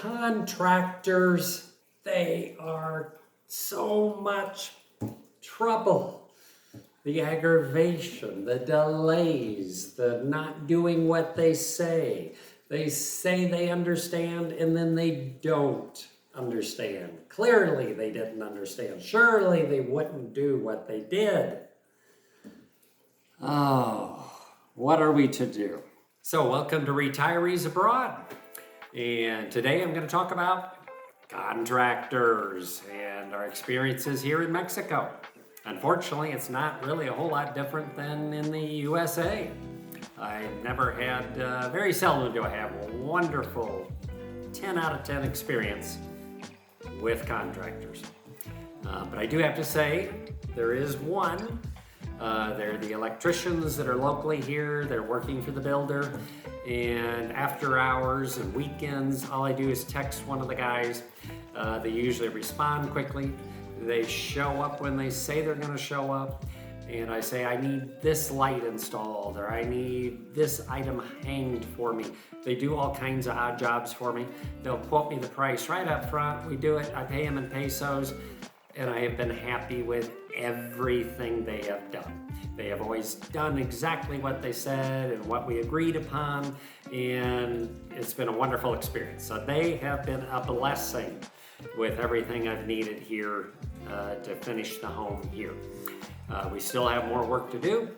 contractors, they are so much trouble. The aggravation, the delays, the not doing what they say. They say they understand and then they don't understand. Clearly they didn't understand. Surely they wouldn't do what they did. Oh, what are we to do? So welcome to Retirees Abroad. And today I'm going to talk about contractors and our experiences here in Mexico. Unfortunately, it's not really a whole lot different than in the USA. I never had, very seldom do I have a wonderful 10 out of 10 experience with contractors. But I do have to say, there is one. They're the electricians that are locally here. They're working for the builder. And after hours and weekends, all I do is text one of the guys. They usually respond quickly. They show up when they say they're going to show up. And I say, I need this light installed, or I need this item hanged for me. They do all kinds of odd jobs for me. They'll quote me the price right up front. We do it. I pay them in pesos. And I have been happy with everything they have done. They have always done exactly what they said and what we agreed upon, and it's been a wonderful experience. So they have been a blessing with everything I've needed here to finish the home here. We still have more work to do,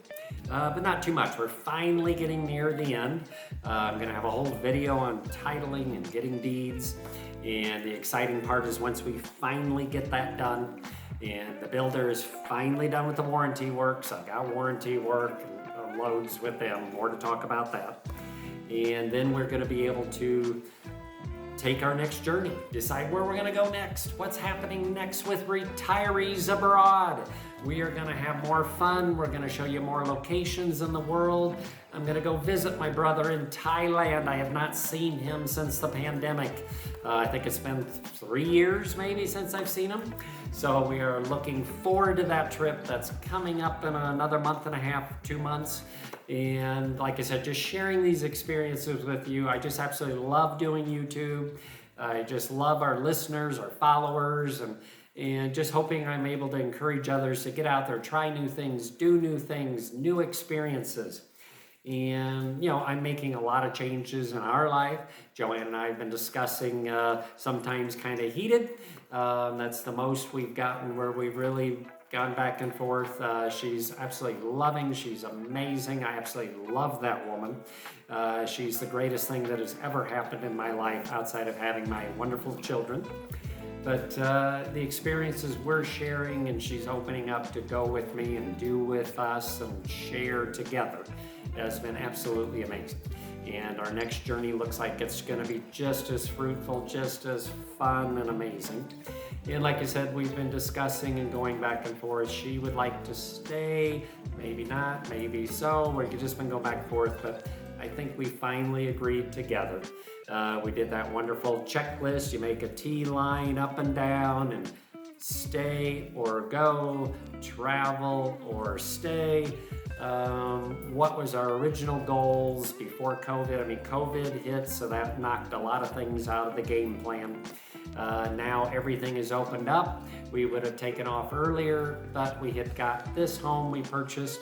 but not too much. We're finally getting near the end. I'm gonna have a whole video on titling and getting deeds. And the exciting part is once we finally get that done and the builder is finally done with the warranty work, so I've got warranty work and loads with them, more to talk about that. And then we're gonna be able to take our next journey, decide where we're gonna go next, what's happening next with Retirees Abroad. We are gonna have more fun. We're gonna show you more locations in the world. I'm gonna go visit my brother in Thailand. I have not seen him since the pandemic. I think it's been 3 years maybe since I've seen him. So we are looking forward to that trip. That's coming up in another month and a half, 2 months. And like I said, just sharing these experiences with you. I just absolutely love doing YouTube. I just love our listeners, our followers, and just hoping I'm able to encourage others to get out there, try new things, do new things, new experiences. And, you know, I'm making a lot of changes in our life. Joanne and I have been discussing sometimes kind of heated. That's the most we've gotten where we've really gone back and forth. She's absolutely loving. She's amazing. I absolutely love that woman. She's the greatest thing that has ever happened in my life outside of having my wonderful children. But the experiences we're sharing and she's opening up to go with me and do with us and share together has been absolutely amazing. And our next journey looks like it's going to be just as fruitful, just as fun and amazing. And like I said, we've been discussing and going back and forth. She would like to stay, maybe not, maybe so. We've just been going back and forth, but I think we finally agreed together. We did that wonderful checklist. You make a T line up and down and stay or go, travel or stay. What was our original goals before COVID? I mean, COVID hit, so that knocked a lot of things out of the game plan. Now everything is opened up. We would have taken off earlier, but we had got this home we purchased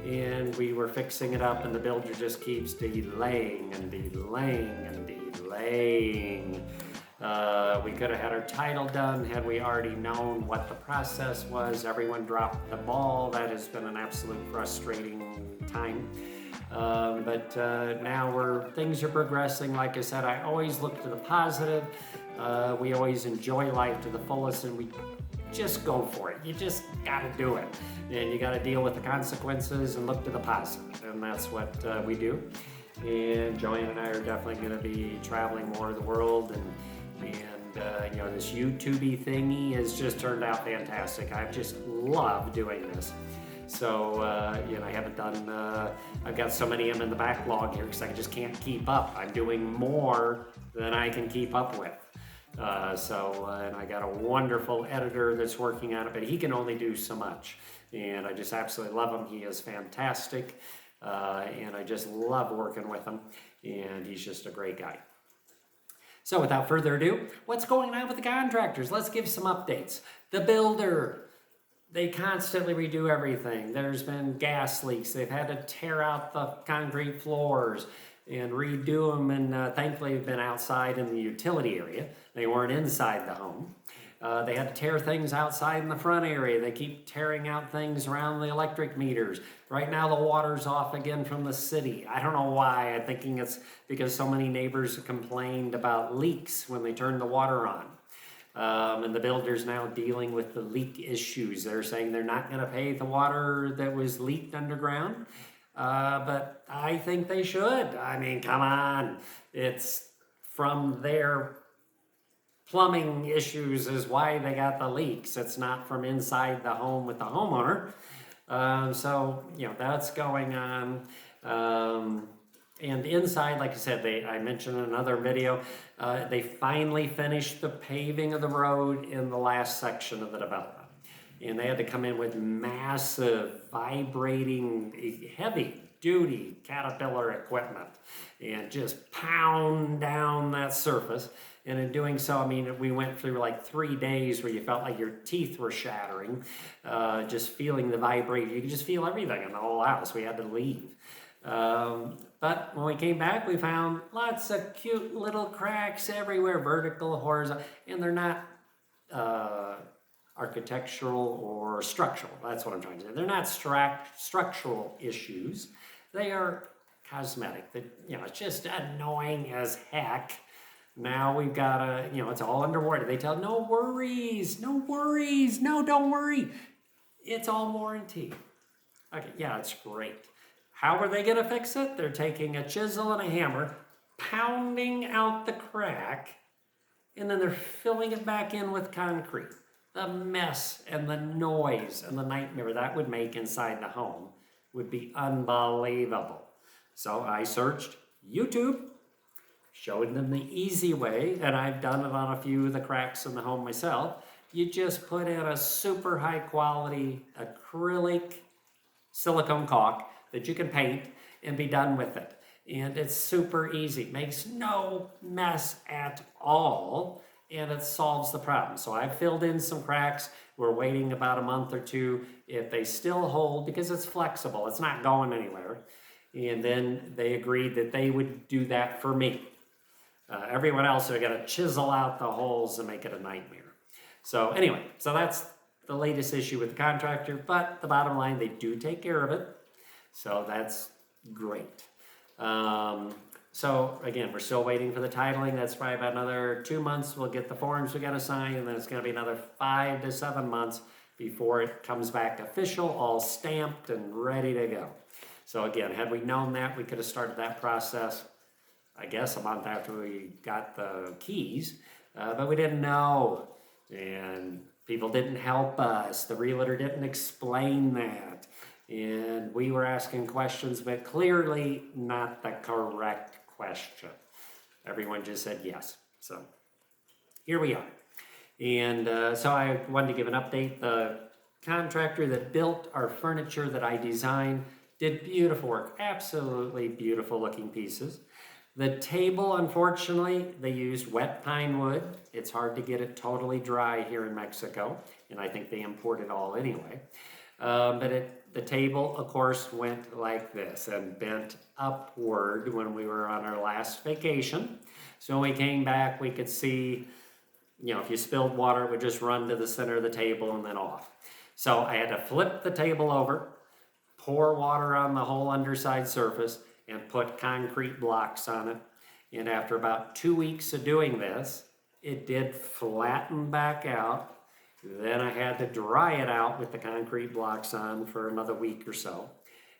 and we were fixing it up, and the builder just keeps delaying and delaying and delaying. We could have had our title done had we already known what the process was. Everyone dropped the ball. That has been an absolute frustrating time. But now things are progressing. Like I said, I always look to the positive. We always enjoy life to the fullest, and we just go for it. You just gotta do it. And you gotta deal with the consequences and look to the positive. And that's what we do. And Joanne and I are definitely gonna be traveling more of the world, and you know, this YouTube thingy has just turned out fantastic. I just love doing this. So, you know, I haven't done, I've got so many of them in the backlog here because I just can't keep up. I'm doing more than I can keep up with. And I got a wonderful editor that's working on it, but he can only do so much. And I just absolutely love him. He is fantastic. And I just love working with him. And he's just a great guy. So without further ado, what's going on with the contractors? Let's give some updates. The builder, they constantly redo everything. There's been gas leaks. They've had to tear out the concrete floors and redo them, and thankfully they've been outside in the utility area. They weren't inside the home. They had to tear things outside in the front area. They keep tearing out things around the electric meters. Right now the water's off again from the city. I don't know why. I'm thinking it's because so many neighbors complained about leaks when they turned the water on. And the builder's now dealing with the leak issues. They're saying they're not going to pay the water that was leaked underground. But I think they should. I mean, come on. It's from their plumbing issues is why they got the leaks. It's not from inside the home with the homeowner. So, that's going on. And inside, like I said, I mentioned in another video, they finally finished the paving of the road in the last section of the development. And they had to come in with massive, vibrating, heavy-duty Caterpillar equipment and just pound down that surface. And in doing so, I mean, we went through like 3 days where you felt like your teeth were shattering, just feeling the vibration. You could just feel everything in the whole house. We had to leave. But when we came back, we found lots of cute little cracks everywhere, vertical, horizontal, and they're not architectural or structural. That's what I'm trying to say. They're not structural issues. They are cosmetic. It's just annoying as heck. Now we've got it's all under warranty. They tell, no worries, no, don't worry. It's all warranty. Okay, yeah, it's great. How are they gonna fix it? They're taking a chisel and a hammer, pounding out the crack, and then they're filling it back in with concrete. The mess and the noise and the nightmare that would make inside the home would be unbelievable. So I searched YouTube, showed them the easy way, and I've done it on a few of the cracks in the home myself. You just put in a super high quality acrylic silicone caulk that you can paint and be done with it. And it's super easy, makes no mess at all, and it solves the problem. So I've filled in some cracks. We're waiting about a month or two. If they still hold, because it's flexible, it's not going anywhere. And then they agreed that they would do that for me. Everyone else, they're going to chisel out the holes and make it a nightmare. So anyway, so that's the latest issue with the contractor, but the bottom line, they do take care of it. So that's great. So again, we're still waiting for the titling. That's probably about another 2 months. We'll get the forms we got to sign, and then it's going to be another 5 to 7 months before it comes back official, all stamped and ready to go. So again, had we known that, we could have started that process, I guess, a month after we got the keys, but we didn't know, and people didn't help us. The realtor didn't explain that, and we were asking questions, but clearly not the correct question. Everyone just said yes. So here we are. And so I wanted to give an update. The contractor that built our furniture that I designed did beautiful work, absolutely beautiful looking pieces. The table, unfortunately, they used wet pine wood. It's hard to get it totally dry here in Mexico, and I think they import it all anyway. The table, of course, went like this and bent upward when we were on our last vacation. So when we came back, we could see, if you spilled water, it would just run to the center of the table and then off. So I had to flip the table over, pour water on the whole underside surface, and put concrete blocks on it. And after about 2 weeks of doing this, it did flatten back out. Then I had to dry it out with the concrete blocks on for another week or so.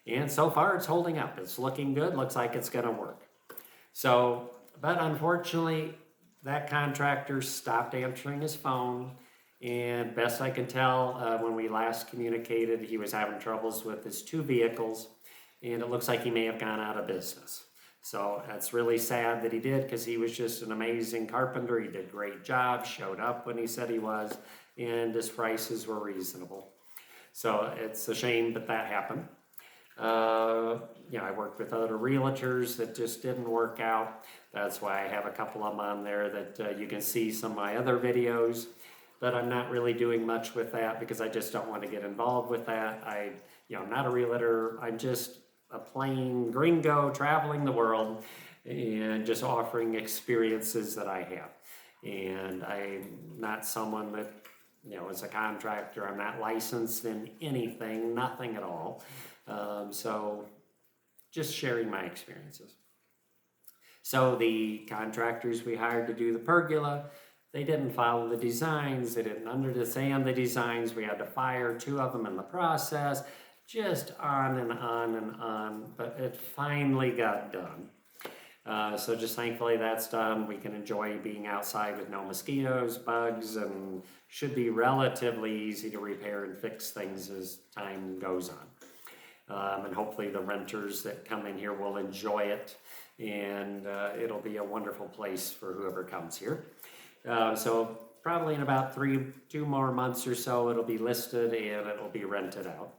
And so far it's holding up. It's looking good, looks like it's gonna work. So, but unfortunately, that contractor stopped answering his phone. And best I can tell, when we last communicated, he was having troubles with his 2 vehicles. And it looks like he may have gone out of business. So that's really sad that he did, because he was just an amazing carpenter. He did a great job, showed up when he said he was, and his prices were reasonable. So it's a shame that that happened. I worked with other realtors that just didn't work out. That's why I have a couple of them on there that you can see some of my other videos. But I'm not really doing much with that because I just don't want to get involved with that. I'm not a realtor. I'm just a plain gringo traveling the world and just offering experiences that I have. And I'm not someone that, is a contractor. I'm not licensed in anything, nothing at all. So just sharing my experiences. So the contractors we hired to do the pergola, they didn't follow the designs. They didn't understand the designs. We had to fire 2 of them in the process. Just on and on and on. But it finally got done. So just thankfully that's done. We can enjoy being outside with no mosquitoes, bugs, and should be relatively easy to repair and fix things as time goes on. And hopefully the renters that come in here will enjoy it, and it'll be a wonderful place for whoever comes here. So probably in about 2 more months or so, it'll be listed and it'll be rented out.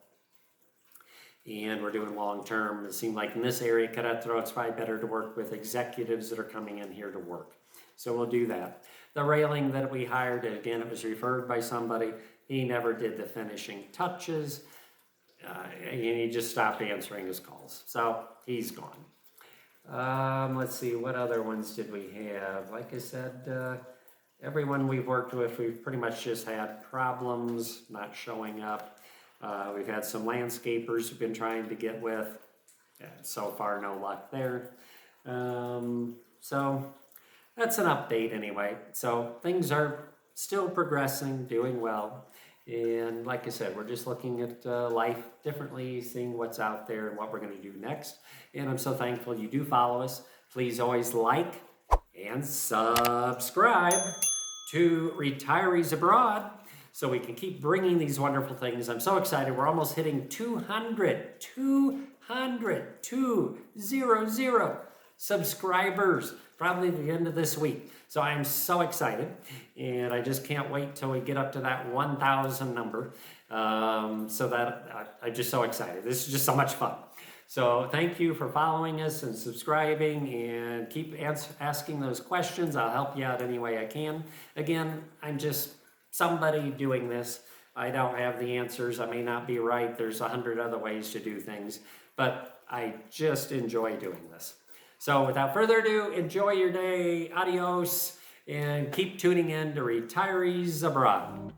And we're doing long term. It seemed like in this area, Querétaro, it's probably better to work with executives that are coming in here to work. So we'll do that. The railing that we hired, again, it was referred by somebody. He never did the finishing touches. And he just stopped answering his calls. So he's gone. Let's see, what other ones did we have? Like I said, everyone we've worked with, we've pretty much just had problems not showing up. We've had some landscapers who've been trying to get with. So far, no luck there. So that's an update anyway. So things are still progressing, doing well. And like I said, we're just looking at life differently, seeing what's out there and what we're going to do next. And I'm so thankful you do follow us. Please always like and subscribe to Retirees Abroad so we can keep bringing these wonderful things. I'm so excited. We're almost hitting 200 subscribers, probably at the end of this week. So I'm so excited, and I just can't wait till we get up to that 1,000 number. So that I'm just so excited. This is just so much fun. So thank you for following us and subscribing, and keep asking those questions. I'll help you out any way I can. Again, I'm just somebody doing this. I don't have the answers. I may not be right. There's 100 other ways to do things, but I just enjoy doing this. So without further ado, enjoy your day. Adios, and keep tuning in to Retirees Abroad.